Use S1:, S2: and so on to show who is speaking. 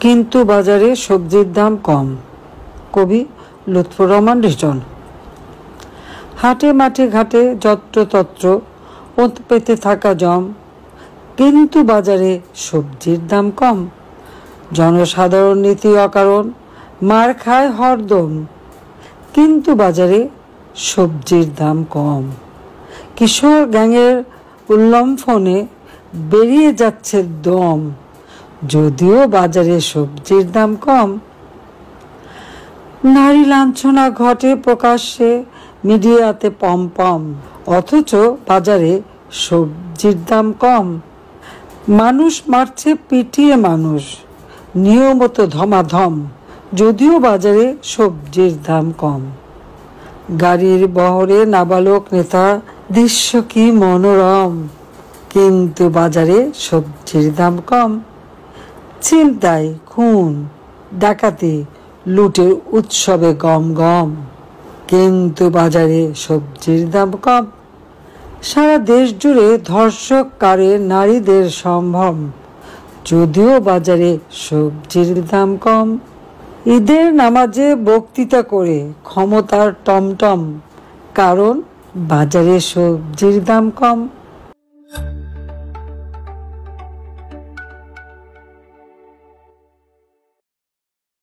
S1: কিন্তু বাজারে সবজির দাম কম। কবি লুৎফর রহমান রিটন। হাটে মাঠে ঘাটে যত্রতত্র ওঁত পেতে থাকা জম, কিন্তু বাজারে সবজির দাম কম। জনসাধারণ নীতি অকারণ মার খায় হরদম, কিন্তু বাজারে সবজির দাম কম। কিশোর গ্যাংয়ের উল্লম্ফনে বেরিয়ে যাচ্ছে দম, যদিও বাজারে সবজির দাম কম। নারী লাঞ্ছনা ঘটে প্রকাশ্যে মিডিয়াতে পম, অথচ বাজারে সবজির দাম কম। মানুষ মারছে পিটিয়ে মানুষ, নিয়মিত ধমাধম, যদিও বাজারে সবজির দাম কম। গাড়ির বহরে নাবালক নেতা, দৃশ্য কি মনোরম, কিন্তু বাজারে সবজির দাম কম। ছিনতাই, খুন, ডাকাতি, লুটের উৎসবে গম গম, কিন্তু বাজারে সবজির দাম কম। সারা দেশ জুড়ে ধর্ষক কারে নারীদের সম্ভ্রম, যদিও বাজারে সবজির দাম কম। ঈদের নামাজে বক্তৃতা করে ক্ষমতার টমটম, কারণ বাজারে সবজির দাম কম।